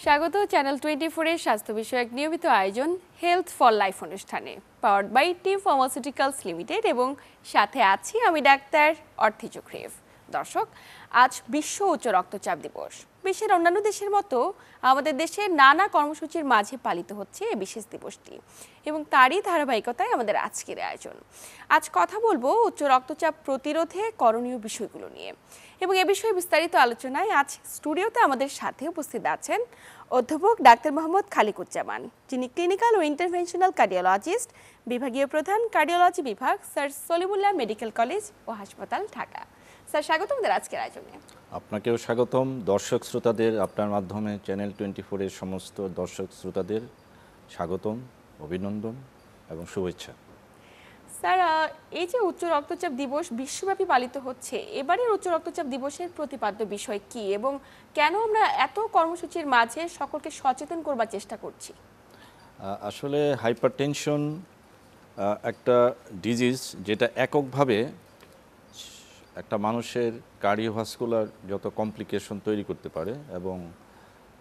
স্বাগত চ্যানেল 24 এর স্বাস্থ্য বিষয়ক নিয়মিত আয়োজন হেলথ ফর লাইফ অনুষ্ঠানে powered by T pharmaceuticals limited এবং সাথে আছি আমি ডাক্তার অর্থি চক্রেভ। দর্শক, আজ বিশ্ব উচ্চ রক্তচাপ দিবস। বিশ্বের অন্যান্য দেশের মতো আমাদের দেশে নানা কর্মসূচির মাঝে পালিত হচ্ছে এই বিশেষ দিবসটি এবং তারই ধারাবাহিকতায় আমাদের আজকের আয়োজন। আজ কথা বলবো উচ্চ রক্তচাপ প্রতিরোধে করণীয় বিষয়গুলো নিয়ে এবং এ বিষয়ে বিস্তারিত আলোচনায় আজ স্টুডিওতে আমাদের সাথে উপস্থিত আছেন অধ্যাপক ডাক্তার মোহাম্মদ খালিকুজ্জামান, যিনি ক্লিনিক্যাল ও ইন্টারভেনশনাল কার্ডিওলজিস্ট, বিভাগীয় প্রধান কার্ডিওলজি বিভাগ, স্যার সলিমুল্লাহ মেডিকেল কলেজ ও হাসপাতাল, ঢাকা। স্যার, স্বাগতম আমাদের আজকের আয়োজনে। আপনাকেও স্বাগতম। দর্শক শ্রোতাদের আপনার মাধ্যমে চ্যানেল 24 এর সমস্ত দর্শক শ্রোতাদের স্বাগতম, অভিনন্দন এবং শুভেচ্ছা। স্যার, এই যে উচ্চ রক্তচাপ দিবস বিশ্বব্যাপী পালিত হচ্ছে, এবারের উচ্চ রক্তচাপ দিবসের প্রতিপাদ্য বিষয় কি এবং কেন আমরা এত কর্মসূচির মাঝে সকলকে সচেতন করবার চেষ্টা করছি? আসলে হাইপারটেনশন একটা ডিজিজ যেটা এককভাবে একটা মানুষের কার্ডিওভাস্কুলার যত কমপ্লিকেশন তৈরি করতে পারে এবং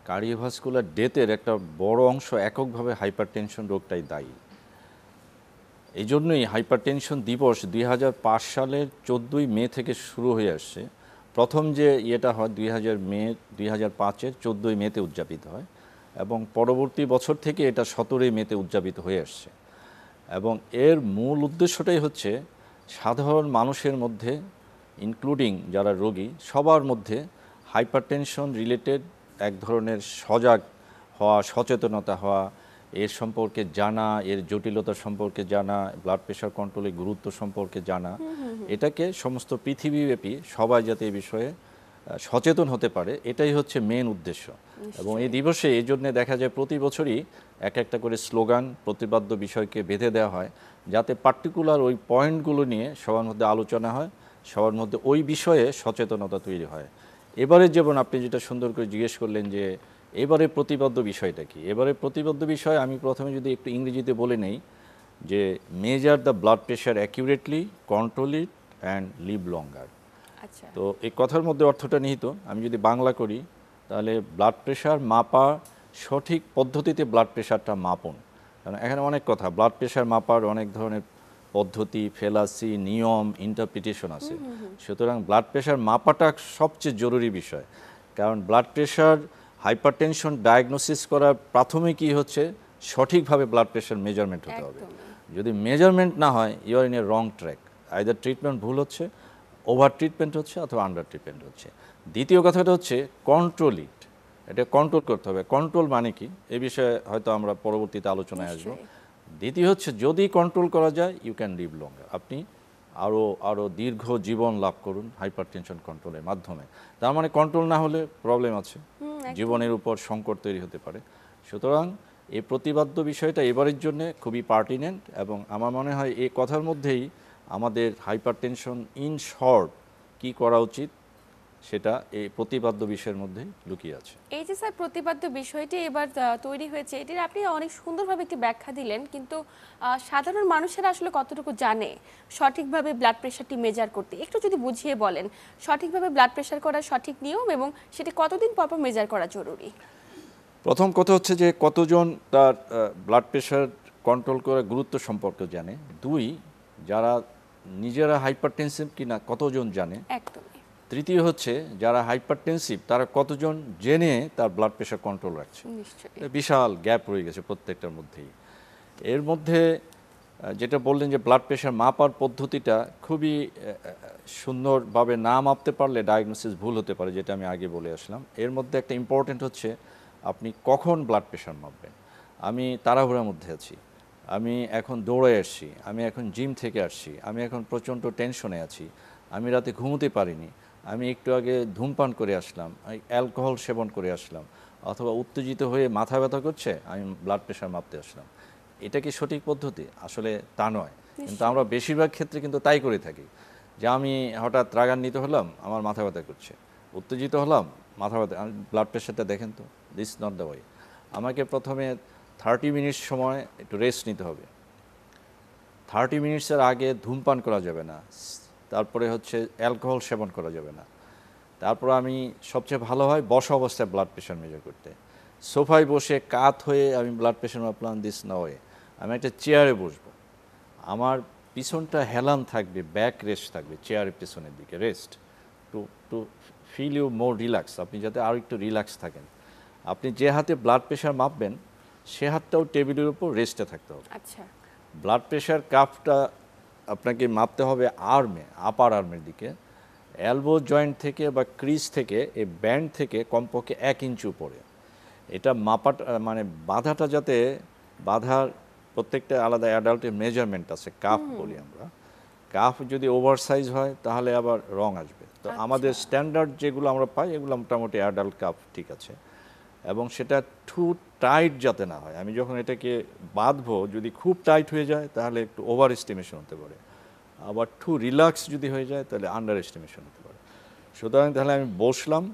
কার্ডিওভাস্কুলার ডেথের একটা বড় অংশ এককভাবে হাইপারটেনশন রোগটাই দায়ী। এই জন্যই হাইপারটেনশন দিবস 2005 সালের 14ই মে থেকে শুরু হয়ে আসছে। প্রথম যে ইয়েটা হয় 2005-এর 14ই মেতে উদযাপিত হয় এবং পরবর্তী বছর থেকে এটা 17ই মেতে উদযাপিত হয়ে আসছে। এবং এর মূল উদ্দেশ্যটাই হচ্ছে সাধারণ মানুষের মধ্যে, ইনক্লুডিং যারা রোগী, সবার মধ্যে হাইপারটেনশন রিলেটেড এক ধরনের সজাগ হওয়া, সচেতনতা হওয়া, এর সম্পর্কে জানা, এর জটিলতা সম্পর্কে জানা, ব্লাড প্রেশার কন্ট্রোলের গুরুত্ব সম্পর্কে জানা, এটাকে সমস্ত পৃথিবীব্যাপী সবাই যাতে এই বিষয়ে সচেতন হতে পারে, এটাই হচ্ছে মেন উদ্দেশ্য। এবং এই দিবসে এই জন্যে দেখা যায় প্রতি বছরই একটা করে স্লোগান, প্রতিপাদ্য বিষয়কে বেঁধে দেওয়া হয়, যাতে পার্টিকুলার ওই পয়েন্টগুলো নিয়ে সবার মধ্যে আলোচনা হয়, সবার মধ্যে ওই বিষয়ে সচেতনতা তৈরি হয়। এবারে যেমন আপনি যেটা সুন্দর করে জিজ্ঞেস করলেন যে এবারে প্রতিপাদ্য বিষয়টা কি, এবারে প্রতিপাদ্য বিষয় আমি প্রথমে যদি একটু ইংরেজিতে বলে নেই যে measure the blood pressure accurately, control it and live longer. তো এই কথার মধ্যে অর্থটা নিহিত। আমি যদি বাংলা করি তাহলে ব্লাড প্রেশার মাপা, সঠিক পদ্ধতিতে ব্লাড প্রেশারটা মাপন। কারণ এখানে অনেক কথা, ব্লাড প্রেশার মাপার অনেক ধরনের পদ্ধতি, ফেলাসি, নিয়ম, ইন্টারপ্রিটেশন আছে। সুতরাং ব্লাড প্রেশার মাপাটা সবচেয়ে জরুরি বিষয়। কারণ ব্লাড প্রেশার হাইপারটেনশন ডায়াগনোসিস করার প্রাথমিকই হচ্ছে সঠিকভাবে ব্লাড প্রেশার মেজারমেন্ট হতে হবে। যদি মেজারমেন্ট না হয়, you are in a wrong track. Either treatment ভুল হচ্ছে, ওভার ট্রিটমেন্ট হচ্ছে, অথবা আন্ডার ট্রিটমেন্ট হচ্ছে। দ্বিতীয় কথাটা হচ্ছে কন্ট্রোল ইট, এটা কন্ট্রোল করতে হবে। কন্ট্রোল মানে কি, এ বিষয়ে হয়তো আমরা পরবর্তীতে আলোচনায় আসবো। দ্বিতীয় হচ্ছে যদি কন্ট্রোল করা যায়, ইউ ক্যান লিভ লঙ্গার, আপনি আরও দীর্ঘ জীবন লাভ করুন হাইপারটেনশন কন্ট্রোলের মাধ্যমে। তার মানে কন্ট্রোল না হলে প্রবলেম আছে, জীবনের উপর সংকট তৈরি হতে পারে। সুতরাং এই প্রতিপাদ্য বিষয়টা এবারের জন্য খুবই পার্টিনেন্ট এবং আমার মনে হয় এই কথার মধ্যেই আমাদের হাইপারটেনশন ইন শর্ট কী করা উচিত সেটা এই প্রতিপাদ্য বিষয়ের মধ্যে লুকিয়ে আছে। এই যে স্যার প্রতিপাদ্য বিষয়টি এবার তৈরি হয়েছে, এটির আপনি অনেক সুন্দরভাবে একটি ব্যাখ্যা দিলেন, কিন্তু সাধারণ মানুষেরা আসলে কতটুকু জানে সঠিকভাবে ব্লাড প্রেশারটি মেজার করতে, একটু যদি বুঝিয়ে বলেন সঠিকভাবে ব্লাড প্রেশার করার সঠিক নিয়ম এবং সেটি কতদিন পর পর মেজার করা জরুরি? প্রথম কথা হচ্ছে যে কতজন তার ব্লাড প্রেশার কন্ট্রোল করার গুরুত্ব সম্পর্কে জানে। দুই, যারা নিজেরা হাইপারটেনসিভ কিনা কতজন জানে। একদমই। তৃতীয় হচ্ছে যারা হাইপারটেনসিভ তারা কতজন জেনে তার ব্লাড প্রেশার কন্ট্রোল রাখছে। বিশাল গ্যাপ রয়ে গেছে প্রত্যেকটার মধ্যেই। এর মধ্যে যেটা বললেন যে ব্লাড প্রেশার মাপার পদ্ধতিটা খুবই সুন্দরভাবে না মাপতে পারলে ডায়াগনোসিস ভুল হতে পারে, যেটা আমি আগে বলে আসলাম। এর মধ্যে একটা ইম্পর্টেন্ট হচ্ছে আপনি কখন ব্লাড প্রেশার মাপবেন। আমি তাড়াহুড়ার মধ্যে আছি, আমি এখন দৌড়ে আসছি, আমি এখন জিম থেকে আসছি, আমি এখন প্রচণ্ড টেনশনে আছি, আমি রাতে ঘুমোতে পারিনি, আমি একটু আগে ধূমপান করে আসলাম, অ্যালকোহল সেবন করে আসলাম, অথবা উত্তেজিত হয়ে মাথা ব্যথা করছে, আমি ব্লাড প্রেশার মাপতে আসলাম। এটা কি সঠিক পদ্ধতি? আসলে তা নয়, কিন্তু আমরা বেশিরভাগ ক্ষেত্রে কিন্তু তাই করে থাকি। যে আমি হঠাৎ রাগান্বিত হলাম, আমার মাথা ব্যথা করছে, উত্তেজিত হলাম, মাথা ব্যথা, ব্লাড প্রেশারটা দেখেন তো। This not the way. আমাকে প্রথমে 30 মিনিটস সময় একটু রেস্ট নিতে হবে। 30 মিনিটসের আগে ধূমপান করা যাবে না, তারপরে হচ্ছে অ্যালকোহল সেবন করা যাবে না। তারপর আমি সবচেয়ে ভালো হয় বসা অবস্থায় ব্লাড প্রেশার মেজার করতে। সোফায় বসে কাত হয়ে আমি ব্লাড প্রেশার মাপলাম, দিস না ওয়ে। আমি একটা চেয়ারে বসবো, আমার পিছনটা হেলান থাকবে, ব্যাক রেস্ট থাকবে চেয়ারের পিছনের দিকে, rest to to feel you more relax, আপনি যাতে আরও একটু রিল্যাক্স থাকেন। আপনি যে হাতে ব্লাড প্রেশার মাপবেন সে হাতটাও টেবিলের উপর রেস্টে থাকতে হবে। আচ্ছা, ব্লাড প্রেশার কাফটা আপনাকে মাপতে হবে আর্মে, আপার আর্মের দিকে, এলবো জয়েন্ট থেকে বা ক্রিজ থেকে, এই ব্যান্ড থেকে কমপক্ষে 1 ইঞ্চি উপরে। এটা মাপাটা মানে বাধাটা যাতে, বাধার প্রত্যেকটা আলাদা অ্যাডাল্টের মেজারমেন্ট আছে, কাফ বলি আমরা। কাফ যদি ওভারসাইজ হয় তাহলে আবার রং আসবে। তো আমাদের স্ট্যান্ডার্ড যেগুলো আমরা পাই এগুলো মোটামুটি অ্যাডাল্ট কাফ ঠিক আছে, এবং সেটা টু টাইট যাতে না হয়। আমি যখন এটাকে বাঁধবো যদি খুব টাইট হয়ে যায় তাহলে একটু ওভার এস্টিমেশন হতে পারে, আবার টু রিল্যাক্স যদি হয়ে যায় তাহলে আন্ডার এস্টিমেশন হতে পারে। সুতরাং তাহলে আমি বসলাম,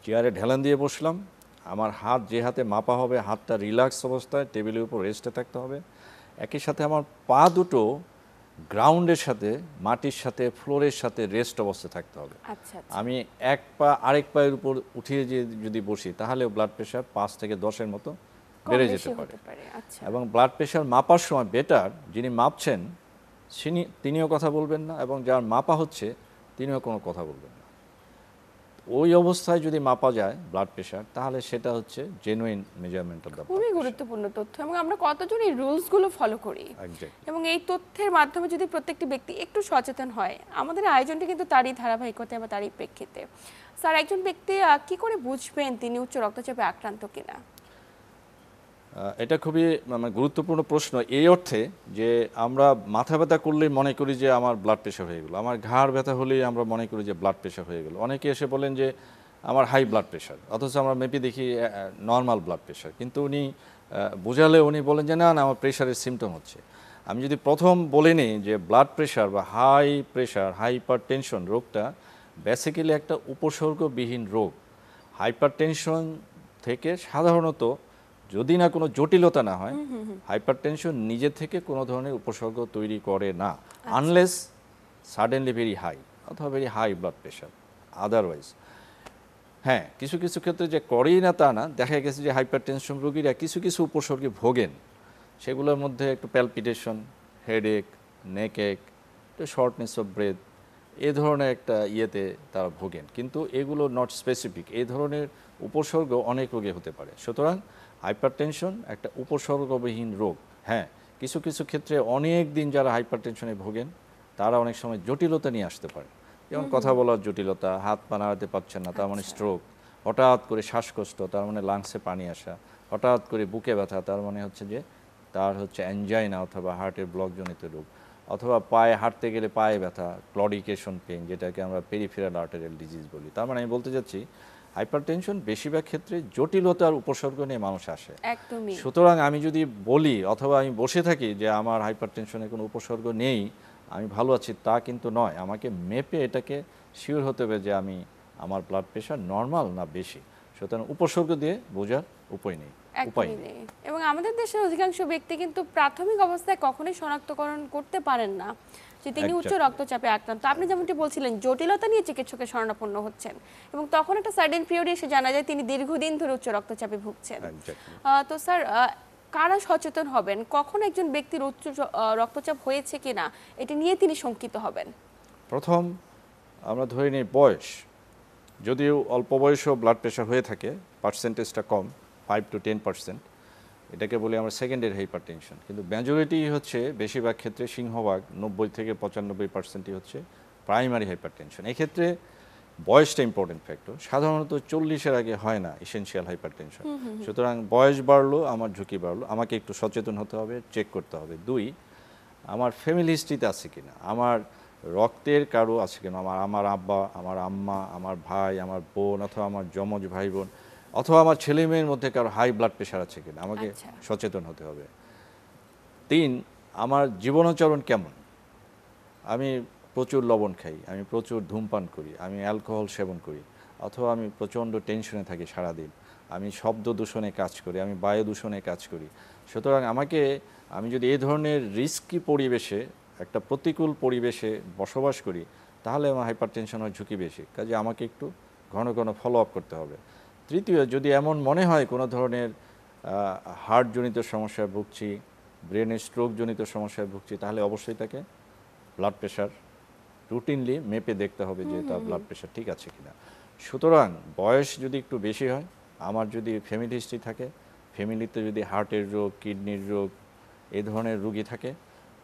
চেয়ারে ঢেলান দিয়ে বসলাম, আমার হাত যে হাতে মাপা হবে হাতটা রিল্যাক্স অবস্থায় টেবিলের উপর রেস্টে থাকতে হবে। একই সাথে আমার পা দুটো গ্রাউন্ডের সাথে, মাটির সাথে, ফ্লোরের সাথে রেস্ট অবস্থায় থাকতে হবে। আচ্ছা, আমি এক পা আরেক পায়ের উপর উঠিয়ে যদি বসি তাহলে ব্লাড প্রেশার 5 থেকে 10-এর মতো বেড়ে যেতে পারে। আচ্ছা, এবং ব্লাড প্রেশার মাপার সময় বেটার যিনি মাপছেন তিনিও কথা বলবেন না, এবং যার মাপা হচ্ছে তিনিও কোনো কথা বলবেন না। ওই অবস্থায় যদি মাপা যায় ব্লাড প্রেশার তাহলে সেটা হচ্ছে genuine measurement of the blood খুবই প্রেশার। গুরুত্বপূর্ণ তথ্য, এবং আমরা কতজন এই রুলসগুলো ফলো করি, এবং এই তথ্যের মাধ্যমে যদি প্রত্যেকটি ব্যক্তি একটু সচেতন হয়, আমাদের আয়োজনটি কিন্তু তারই ধারাবাহিকতা বা তারই প্রেক্ষিতে। স্যার, একজন ব্যক্তি কি করে বুঝবেন তিনি উচ্চ রক্তচাপে আক্রান্ত কিনা? এটা খুবই মানে গুরুত্বপূর্ণ প্রশ্ন, এই অর্থে যে আমরা মাথা ব্যথা করলেই মনে করি যে আমার ব্লাড প্রেশার হয়ে গেলো, আমার ঘাড় ব্যথা হলেই আমরা মনে করি যে ব্লাড প্রেশার হয়ে গেলো। অনেকে এসে বলেন যে আমার হাই ব্লাড প্রেশার, অথচ আমরা মেপে দেখি নর্মাল ব্লাড প্রেশার, কিন্তু উনি বোঝালে উনি বলেন যে না না আমার প্রেশারের সিমটম হচ্ছে। আমি যদি প্রথম বলে নিই যে ব্লাড প্রেশার বা হাই প্রেশার, হাইপার টেনশন রোগটা বেসিক্যালি একটা উপসর্গবিহীন রোগ। হাইপার টেনশন থেকে সাধারণত যদি না কোনো জটিলতা না হয়, হাইপারটেনশন নিজে থেকে কোনো ধরনের উপসর্গ তৈরি করে না, আনলেস সাডেনলি ভেরি হাই অথবা very high blood pressure. Otherwise হ্যাঁ, কিছু কিছু ক্ষেত্রে যে করেই না তা না, দেখা গেছে যে হাইপারটেনশন রোগীরা কিছু কিছু উপসর্গে ভোগেন। সেগুলোর মধ্যে একটু প্যালপিটেশন, হেডেক, নেক এক, একটু শর্টনেস অফ ব্রেথ, এ ধরনের একটা ইয়েতে তারা ভোগেন, কিন্তু এগুলো নট স্পেসিফিক। এই ধরনের উপসর্গ অনেক রোগে হতে পারে। সুতরাং হাইপারটেনশন একটা উপসর্গবিহীন রোগ। হ্যাঁ, কিছু কিছু ক্ষেত্রে অনেক দিন যারা হাইপারটেনশনে ভোগেন তারা অনেক সময় জটিলতা নিয়ে আসতে পারে, যেমন কথা বলার জটিলতা, হাত পা নাড়াতে পারছেন না তার মানে স্ট্রোক, হঠাৎ করে শ্বাসকষ্ট তার মানে লাংসে পানি আসা, হঠাৎ করে বুকে ব্যথা তার মানে হচ্ছে যে তার হচ্ছে অ্যানজাইনা অথবা হার্টের ব্লকজনিত রোগ, অথবা পায়ে হাঁটতে গেলে পায়ে ব্যথা, ক্লডিকেশন পেইন, যেটাকে আমরা পেরিফেরাল আর্টেরিয়াল ডিজিজ বলি। তার মানে আমি বলতে যাচ্ছি হাইপারটেনশন বেশিরভাগ ক্ষেত্রে জটিলতার উপসর্গ নিয়ে মানুষ আসে। একদমই। সুতরাং আমি যদি বলি অথবা আমি বসে থাকি যে আমার হাইপারটেনশনের কোনো উপসর্গ নেই, আমি ভালো আছি, তা কিন্তু নয়। আমাকে মেপে এটাকে শিওর হতে হবে যে আমার ব্লাড প্রেশার নর্মাল না বেশি। সুতরাং উপসর্গ দিয়ে বোঝার উপায় নেই। একদমই নেই। এবং আমাদের দেশের অধিকাংশ ব্যক্তি কিন্তু প্রাথমিক অবস্থায় কখনোই শনাক্তকরণ করতে পারেন না যে তিনি উচ্চ রক্তচাপে আক্রান্ত। আপনি যেমনটি বলছিলেন জটিলতা নিয়ে চিকিৎসকের শরণাপন্ন হচ্ছেন, এবং তখন একটা সার্টেন পিরিয়ডে এসে জানা যায় তিনি দীর্ঘদিন ধরে উচ্চ রক্তচাপে ভুগছেন। তো স্যার, কারা সচেতন হবেন, কখন একজন ব্যক্তির উচ্চ রক্তচাপ হয়েছে কিনা এটি নিয়ে তিনি শঙ্কিত হবেন? প্রথম আমরা ধরে নিই বয়স, যদিও অল্প বয়সেও ব্লাড প্রেশার হয়ে থাকে, পার্সেন্টেজটা কম, 5 to 10%, এটাকে বলি আমরা সেকেন্ডারি হাইপারটেনশন, কিন্তু মেজরিটি হচ্ছে বেশিরভাগ ক্ষেত্রে সিংহভাগ 90 থেকে 95%ই হচ্ছে প্রাইমারি হাইপারটেনশন। এক্ষেত্রে বয়সটা ইম্পর্টেন্ট ফ্যাক্টর। সাধারণত 40-এর আগে হয় না এসেনশিয়াল হাইপারটেনশন। সুতরাং বয়স বাড়লো আমার ঝুঁকি বাড়লো, আমাকে একটু সচেতন হতে হবে, চেক করতে হবে। 2, আমার ফ্যামিলি হিস্ট্রিতে আছে কিনা, আমার রক্তের কারো আছে কিনা, আমার আব্বা, আমার আম্মা, আমার ভাই, আমার বোন, অথবা আমার যমজ ভাই বোন, অথবা আমার ছেলে মেয়ের মধ্যে কারো হাই ব্লাড প্রেশার আছে কিনা, আমাকে সচেতন হতে হবে। 3, আমার জীবনাচরণ কেমন, আমি প্রচুর লবণ খাই, আমি প্রচুর ধূমপান করি, আমি অ্যালকোহল সেবন করি, অথবা আমি প্রচণ্ড টেনশনে থাকি সারাদিন, আমি শব্দ দূষণে কাজ করি, আমি বায়ু দূষণে কাজ করি। সুতরাং আমি যদি এই ধরনের রিস্কি পরিবেশে, একটা প্রতিকূল পরিবেশে বসবাস করি, তাহলে আমার হাইপারটেনশন হওয়ার ঝুঁকি বেশি। কাজে আমাকে একটু ঘন ঘন ফলো আপ করতে হবে। তৃতীয়, যদি এমন মনে হয় কোনো ধরনের হার্টজনিত সমস্যায় ভুগছি, ব্রেনের স্ট্রোকজনিত সমস্যায় ভুগছি, তাহলে অবশ্যই তাকে ব্লাড প্রেশার রুটিনলি মেপে দেখতে হবে যে তার ব্লাড প্রেশার ঠিক আছে কিনা। সুতরাং বয়স যদি একটু বেশি হয়, আমার যদি ফ্যামিলি হিস্ট্রি থাকে, ফ্যামিলিতে যদি হার্টের রোগ, কিডনির রোগ, এই ধরনের রোগী থাকে,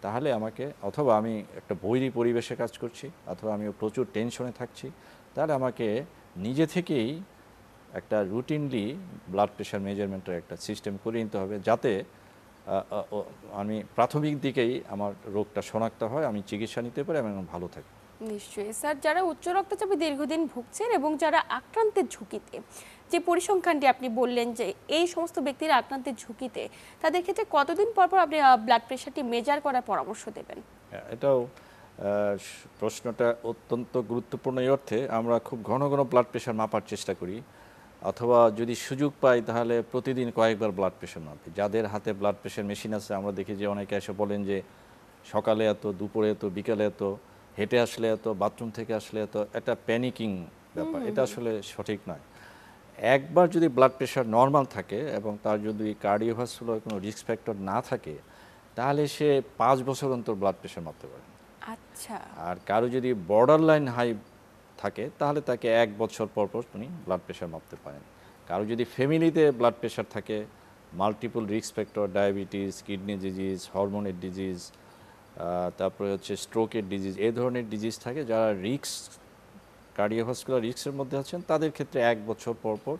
তাহলে আমাকে, অথবা আমি একটা বৈরী পরিবেশে কাজ করছি, অথবা আমি প্রচুর টেনশনে থাকছি, তাহলে আমাকে নিজে থেকেই একটা রুটিনলি ব্লাড প্রেশার মেজারমেন্টের একটা সিস্টেম করে নিতে হবে, যাতে আমি প্রাথমিক দিকেই আমার রোগটা শনাক্ত হয়, আমি চিকিৎসা নিতে পারি এবং ভালো থাকি। নিশ্চয়ই স্যার, যারা উচ্চ রক্তচাপে দীর্ঘদিন ভুগছেন এবং যারা আক্রান্তের ঝুঁকিতে, যে পরিসংখ্যানটি আপনি বললেন যে এই সমস্ত ব্যক্তিরা আক্রান্তের ঝুঁকিতে, তাদের ক্ষেত্রে কতদিন পর পর আপনি ব্লাড প্রেশারটি মেজার করার পরামর্শ দেবেন? এটাও প্রশ্নটা অত্যন্ত গুরুত্বপূর্ণ। এই অর্থে আমরা খুব ঘন ঘন ব্লাড প্রেশার মাপার চেষ্টা করি, অথবা যদি সুযোগ পাই তাহলে প্রতিদিন কয়েকবার ব্লাড প্রেশার মাপি। যাদের হাতে ব্লাড প্রেশার মেশিন আছে, আমরা দেখি যে অনেকে এসে বলেন যে সকালে এত, দুপুরে এত, বিকালে এত, হেঁটে আসলে এত, বাথরুম থেকে আসলে এত। এটা প্যানিকিং ব্যাপার, এটা আসলে সঠিক নয়। একবার যদি ব্লাড প্রেশার নর্মাল থাকে এবং তার যদি কার্ডিওভাস্কুলার কোনো রিস্ক ফ্যাক্টর না থাকে, তাহলে সে 5 বছর অন্তর ব্লাড প্রেশার মাপতে পারে। আচ্ছা। আর কারো যদি বর্ডার লাইন হাই থাকে, তাহলে তাকে 1 বছর পর পর উনি ব্লাড প্রেশার মাপতে পারেন। কারো যদি ফ্যামিলিতে ব্লাড প্রেশার থাকে, multiple risk factor, diabetes, kidney disease, হরমোনের ডিজিজ, তারপরে হচ্ছে স্ট্রোকের ডিজিজ, এই ধরনের ডিজিজ থাকে, যারা কার্ডিওভাস্কুলার রিস্কের মধ্যে আছেন, তাদের ক্ষেত্রে 1 বছর পর পর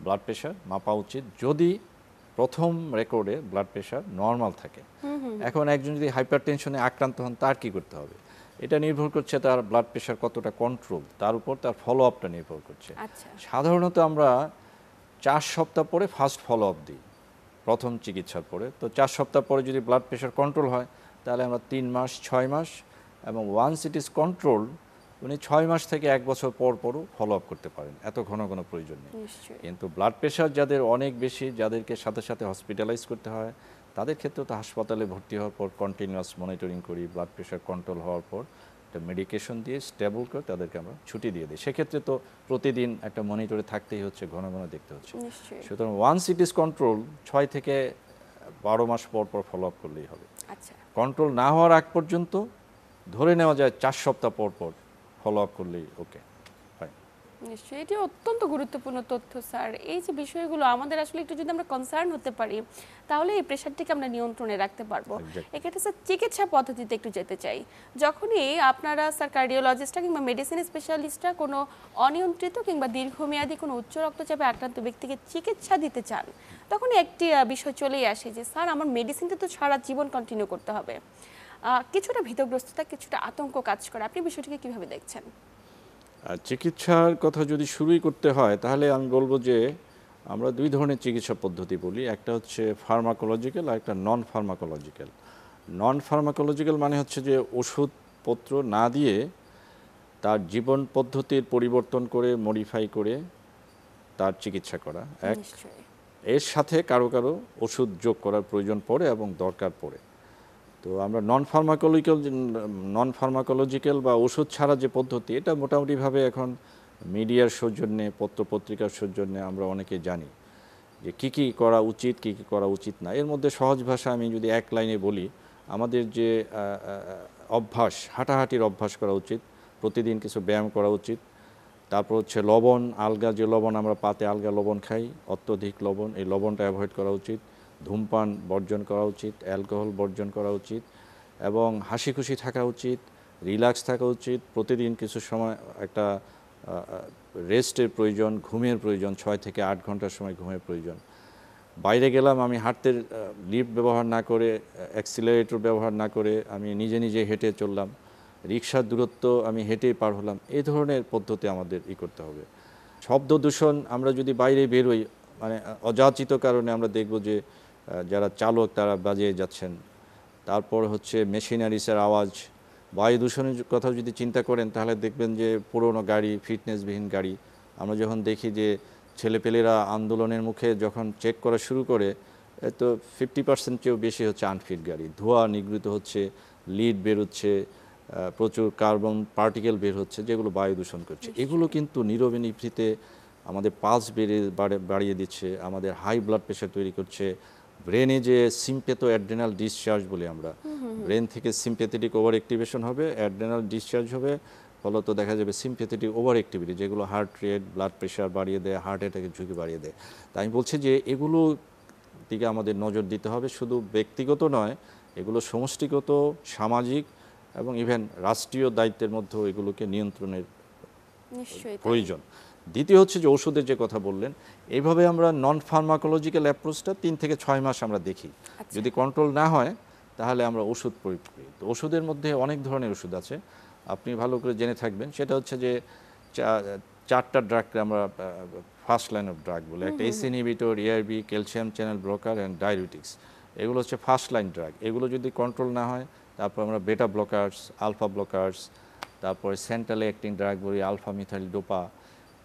ব্লাড প্রেশার মাপা উচিত, যদি প্রথম রেকর্ডে ব্লাড প্রেশার নর্মাল থাকে। এখন একজন যদি হাইপারটেনশনে আক্রান্ত হন, তার কি করতে হবে? এটা নির্ভর করছে তার ব্লাড প্রেশার কতটা কন্ট্রোল, তার উপর তার ফলো আপটা নির্ভর করছে। আচ্ছা। সাধারণত আমরা 4 সপ্তাহ পরে ফার্স্ট ফলো আপ দিই, প্রথম চিকিৎসার পরে। তো 4 সপ্তাহ পরে যদি ব্লাড প্রেশার কন্ট্রোল হয়, তাহলে আমরা 3 মাস, 6 মাস, এবং ওয়ান্স ইট ইজ কন্ট্রোল, উনি 6 মাস থেকে 1 বছর পর পরও ফলো আপ করতে পারেন, এত ঘন ঘন প্রয়োজন নেই। নিশ্চয়ই। কিন্তু ব্লাড প্রেশার যাদের অনেক বেশি, যাদেরকে সাথে সাথে হসপিটালাইজ করতে হয়, তাদের ক্ষেত্রে তো হাসপাতালে ভর্তি হওয়ার পর কন্টিনিউয়াস মনিটরিং করি, ব্লাড প্রেশার কন্ট্রোল হওয়ার পর একটা মেডিকেশন দিয়ে স্টেবল করে তাদেরকে আমরা ছুটি দিয়ে দিই। সেক্ষেত্রে তো প্রতিদিন একটা মনিটরে থাকতেই হচ্ছে, ঘন ঘন দেখতে হচ্ছে। নিশ্চয়ই। সুতরাং ওয়ান্স ইট ইজ কন্ট্রোল, 6 থেকে 12 মাস পর পর ফলো আপ করলেই হবে। আচ্ছা। কন্ট্রোল না হওয়ার আগ পর্যন্ত ধরে নেওয়া যায় 4 সপ্তাহ পর পর ফলো আপ করলেই ওকে। নিশ্চয়ই, এটি অত্যন্ত গুরুত্বপূর্ণ তথ্য স্যার। এই যে বিষয়গুলো আমাদের আসলে একটু যদি আমরা কনসার্ন হতে পারি, তাহলে এই প্রেশারটিকে আমরা নিয়ন্ত্রণে রাখতে পারবো। Exactly. এক্ষেত্রে স্যার চিকিৎসা পদ্ধতিতে একটু যেতে চাই। যখনই আপনারা স্যার কার্ডিওলজিস্টরা কিংবা মেডিসিন স্পেশালিস্টরা কোনো অনিয়ন্ত্রিত কিংবা দীর্ঘমেয়াদী কোনো উচ্চ রক্তচাপে আক্রান্ত ব্যক্তিকে চিকিৎসা দিতে চান, তখনই একটি বিষয় চলেই আসে যে স্যার আমার মেডিসিনটা তো সারা জীবন কন্টিনিউ করতে হবে। কিছুটা ভীতগ্রস্ততা, কিছুটা আতঙ্ক কাজ করে। আপনি বিষয়টিকে কিভাবে দেখছেন? আর চিকিৎসার কথা যদি শুরুই করতে হয়, তাহলে আমি বলবো যে আমরা 2 ধরনের চিকিৎসা পদ্ধতি বলি। একটা হচ্ছে ফার্মাকোলজিক্যাল, আর একটা নন ফার্মাকোলজিক্যাল। নন ফার্মাকোলজিক্যাল মানে হচ্ছে যে ওষুধপত্র না দিয়ে তার জীবন পদ্ধতির পরিবর্তন করে, মডিফাই করে তার চিকিৎসা করা এক। নিশ্চয়ই। এর সাথে কারো কারো ওষুধ যোগ করার প্রয়োজন পড়ে এবং দরকার পড়ে। তো আমরা নন ফার্মাকোলজিক্যাল বা ওষুধ ছাড়া যে পদ্ধতি, এটা মোটামুটিভাবে এখন মিডিয়ার সৌজন্যে, পত্রপত্রিকার সৌজন্যে আমরা অনেকে জানি যে কী কী করা উচিত, কী কী করা উচিত না। এর মধ্যে সহজ ভাষা আমি যদি এক লাইনে বলি, আমাদের যে অভ্যাস, হাঁটাহাঁটির অভ্যাস করা উচিত, প্রতিদিন কিছু ব্যায়াম করা উচিত। তারপর হচ্ছে লবণ, আলগা যে লবণ আমরা পাতে আলগা লবণ খাই, অত্যধিক লবণ, এই লবণটা অ্যাভয়েড করা উচিত। ধূমপান বর্জন করা উচিত, অ্যালকোহল বর্জন করা উচিত, এবং হাসি খুশি থাকা উচিত, রিল্যাক্স থাকা উচিত। প্রতিদিন কিছু সময় একটা রেস্টের প্রয়োজন, ঘুমের প্রয়োজন, 6 থেকে 8 ঘন্টার সময় ঘুমের প্রয়োজন। বাইরে গেলাম, আমি হাঁটতে লিফট ব্যবহার না করে, অ্যাক্সিলারেটর ব্যবহার না করে আমি নিজে নিজে হেঁটে চললাম, রিক্সার দূরত্ব আমি হেঁটেই পার হলাম। এই ধরনের পদ্ধতি আমাদের করতে হবে। শব্দ দূষণ, আমরা যদি বাইরে বেরোই, মানে অযাচিত কারণে আমরা দেখব যে যারা চালক তারা বাজিয়ে যাচ্ছেন। তারপর হচ্ছে মেশিনারিসের আওয়াজ, বায়ু দূষণের কথা যদি চিন্তা করেন, তাহলে দেখবেন যে পুরনো গাড়ি, ফিটনেসবিহীন গাড়ি, আমরা যখন দেখি যে ছেলেপেলেরা আন্দোলনের মুখে যখন চেক করা শুরু করে, তো 50% চেয়েও বেশি হচ্ছে আনফিট গাড়ি। ধোঁয়া নিগৃহীত হচ্ছে, লিড বেরোচ্ছে, প্রচুর কার্বন পার্টিকেল বের হচ্ছে, যেগুলো বায়ু দূষণ করছে। এগুলো কিন্তু নীরবে নিভৃতে আমাদের পালস বাড়িয়ে দিচ্ছে, আমাদের হাই ব্লাড প্রেশার তৈরি করছে, ব্রেনে যে সিম্পেথো অ্যাড্রেনাল ডিসচার্জ বলি আমরা, ব্রেন থেকে সিম্পেথেটিক ওভার অ্যাক্টিভেশন হবে, অ্যাড্রেনাল ডিসচার্জ হবে, ফলত দেখা যাবে সিম্পেথেটিক ওভার অ্যাক্টিভিটি যেগুলো হার্ট রেট, ব্লাড প্রেশার বাড়িয়ে দেয়, হার্ট অ্যাটাকের ঝুঁকি বাড়িয়ে দেয়। তাই আমি বলছি যে এগুলো দিকে আমাদের নজর দিতে হবে, শুধু ব্যক্তিগত নয়, এগুলো সমষ্টিগত, সামাজিক এবং ইভেন রাষ্ট্রীয় দায়িত্বের মধ্যেও এগুলোকে নিয়ন্ত্রণের প্রয়োজন। দ্বিতীয় হচ্ছে যে ওষুধের যে কথা বললেন, এইভাবে আমরা নন ফার্মাকোলজিক্যাল অ্যাপ্রোচটা 3 থেকে 6 মাস আমরা দেখি। যদি কন্ট্রোল না হয় তাহলে আমরা ওষুধ প্রয়োগ করি। তো ওষুধের মধ্যে অনেক ধরনের ওষুধ আছে, আপনি ভালো করে জেনে থাকবেন। সেটা হচ্ছে যে 4টা ড্রাগকে আমরা ফার্স্ট লাইন অফ ড্রাগ বলে, একটা S inhibitor, ARB, calcium channel blocker and diabetics. এগুলো হচ্ছে ফার্স্ট লাইন ড্রাগ। এগুলো যদি কন্ট্রোল না হয়, তারপর আমরা বেটা ব্লকার্স, আলফা ব্লকার্স, তারপরে সেন্ট্রালি অ্যাক্টিং ড্রাগ বলি আলফা মিথাইল ডোপা।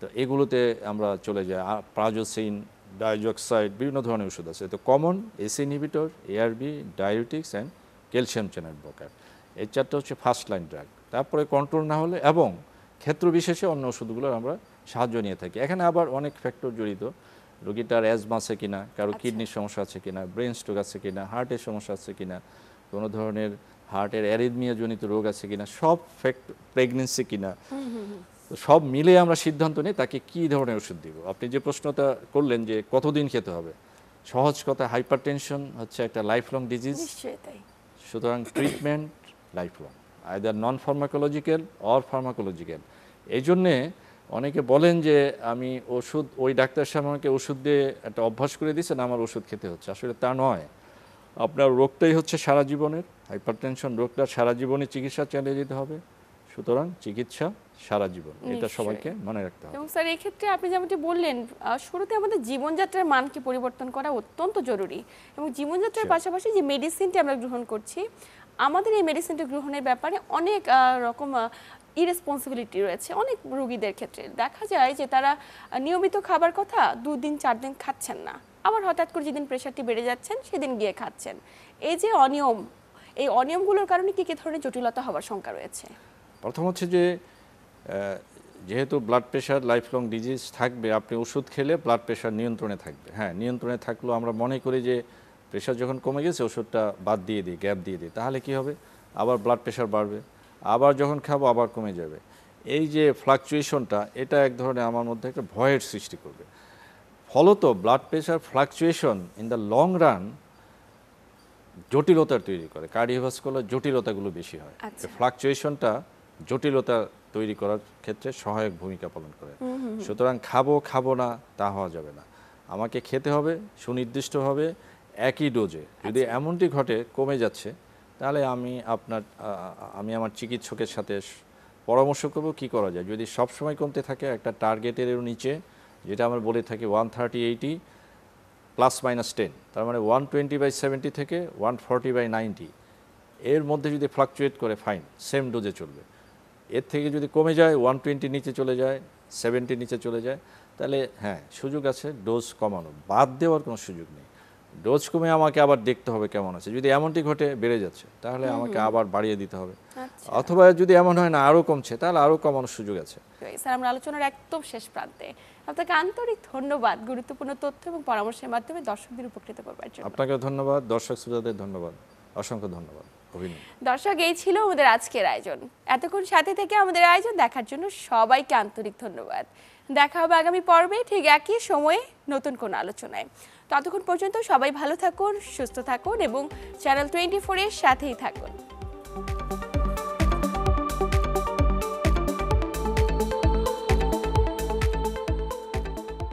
তো এগুলোতে আমরা চলে যাই, প্রাজোসিন, ডাইজক্সাইড, বিভিন্ন ধরনের ওষুধ আছে। তো common S inhibitor, ARB, diabetics and calcium channel blocker, এই 4টা হচ্ছে ফার্স্ট লাইন ড্রাগ। তারপরে কন্ট্রোল না হলে এবং ক্ষেত্র বিশেষে অন্য ওষুধগুলোর আমরা সাহায্য নিয়ে থাকি। এখানে আবার অনেক ফ্যাক্টর জড়িত, রোগীটার অ্যাজমা আছে কিনা, কারো কিডনির সমস্যা আছে কিনা, ব্রেন স্ট্রোক আছে কিনা, হার্টের সমস্যা আছে কিনা, কোনো ধরনের হার্টের অ্যারিথমিয়া জনিত রোগ আছে কিনা, সব ফ্যাক্টর, প্রেগনেন্সি কিনা, তো সব মিলে আমরা সিদ্ধান্ত নিই তাকে কী ধরনের ওষুধ দিব। আপনি যে প্রশ্নটা করলেন যে কতদিন খেতে হবে, সহজ কথা, হাইপারটেনশন হচ্ছে একটা লাইফ লং ডিজিজ, সুতরাং treatment life long, either non pharmacological or pharmacological. এই জন্যে অনেকে বলেন যে আমি ওষুধ, ওই ডাক্তার সাহেব আমাকে ওষুধ দিয়ে একটা অভ্যাস করে দিয়েছেন, আমার ওষুধ খেতে হচ্ছে। আসলে তা নয়, আপনার রোগটাই হচ্ছে সারা জীবনের, হাইপারটেনশন রোগটা সারা জীবনে চিকিৎসা চালিয়ে যেতে হবে, সুতরাং চিকিৎসা সারা জীবন, এটা সবাইকে মনে রাখতে হবে। এবং স্যার এই ক্ষেত্রে আপনি যেমনটি বললেন, শুরুতে আমাদের জীবনযাত্রার মানকে পরিবর্তন করা অত্যন্ত জরুরি, এবং জীবনযাত্রার পাশাপাশি যে মেডিসিনটি আমরা গ্রহণ করছি, আমাদের এই মেডিসিনটি গ্রহণের ব্যাপারে অনেক রকম ইরেসপন্সিবিলিটি রয়েছে। অনেক রোগীদের ক্ষেত্রে দেখা যায় যে তারা নিয়মিত খাবার কথা 2 দিন 4 দিন খাচ্ছেন না, আবার হঠাৎ করে যেদিন প্রেশারটি বেড়ে যাচ্ছেন সেদিন গিয়ে খাচ্ছেন। এই যে অনিয়ম, এই অনিয়মগুলোর কারণে কি ধরনের জটিলতা হওয়ার শঙ্কা রয়েছে? প্রথম হচ্ছে যে যেহেতু blood pressure life long disease থাকবে, আপনি ওষুধ খেলে ব্লাড প্রেশার নিয়ন্ত্রণে থাকবে। হ্যাঁ, নিয়ন্ত্রণে থাকলেও আমরা মনে করি যে প্রেশার যখন কমে গেছে ওষুধটা বাদ দিয়ে দিই, গ্যাপ দিয়ে দিই, তাহলে কি হবে, আবার ব্লাড প্রেশার বাড়বে, আবার যখন খাবো আবার কমে যাবে। এই যে ফ্লাকচুয়েশনটা, এটা এক ধরনের আমার মধ্যে একটা ভয়ের সৃষ্টি করবে। ফলত blood pressure fluctuation in the long run জটিলতা তৈরি করে, কার্ডিওভাস্কুলার জটিলতাগুলো বেশি হয়। ফ্লাকচুয়েশনটা জটিলতা তৈরি করার ক্ষেত্রে সহায়ক ভূমিকা পালন করে। সুতরাং খাবো না তা হওয়া যাবে না, আমাকে খেতে হবে সুনির্দিষ্টভাবে একই ডোজে। যদি এমনটি ঘটে কমে যাচ্ছে, তাহলে আমি আমার চিকিৎসকের সাথে পরামর্শ করব কী করা যায়। যদি সব সময় কমতে থাকে, একটা টার্গেটের নিচে, যেটা আমরা বলে থাকি 130/80 +-10, তার মানে 120/70 থেকে 140/90, এর মধ্যে যদি ফ্লাকচুয়েট করে ফাইন, সেম ডোজে চলবে। এর থেকে যদি কমে যায়, 120 নিচে চলে যায়, 70 নিচে চলে যায়, তাহলে হ্যাঁ সুযোগ আছে ডোজ কমানো, বাদ দেওয়ার কোনো সুযোগ নেই। ডোজ কমে আমাকে আবার দেখতে হবে কেমন আছে। যদি এমনটি ঘটে বেড়ে যাচ্ছে, তাহলে আমাকে আবার বাড়িয়ে দিতে হবে। অথবা যদি এমন হয় না আরও কমছে, তাহলে আরও কমানোর সুযোগ আছে। স্যার, আমরা আলোচনার একদম শেষ প্রান্তে, আপনাকে আন্তরিক ধন্যবাদ গুরুত্বপূর্ণ তথ্য এবং পরামর্শের মাধ্যমে দর্শকদের উপকৃত করবার জন্য। আপনাকে ধন্যবাদ, দর্শক শ্রোতাদের ধন্যবাদ, অসংখ্য ধন্যবাদ। দর্শক, এই ছিল আমাদের আজকের আয়োজন। এতক্ষণ সাথে থেকে আমাদের আয়োজন দেখার জন্য সবাইকে আন্তরিক ধন্যবাদ। দেখা হবে আগামী পর্বে ঠিক একই সময়ে নতুন কোনো আলোচনায়। ততক্ষণ পর্যন্ত সবাই ভালো থাকুন, সুস্থ থাকুন এবং চ্যানেল 24 এর সাথেই থাকুন।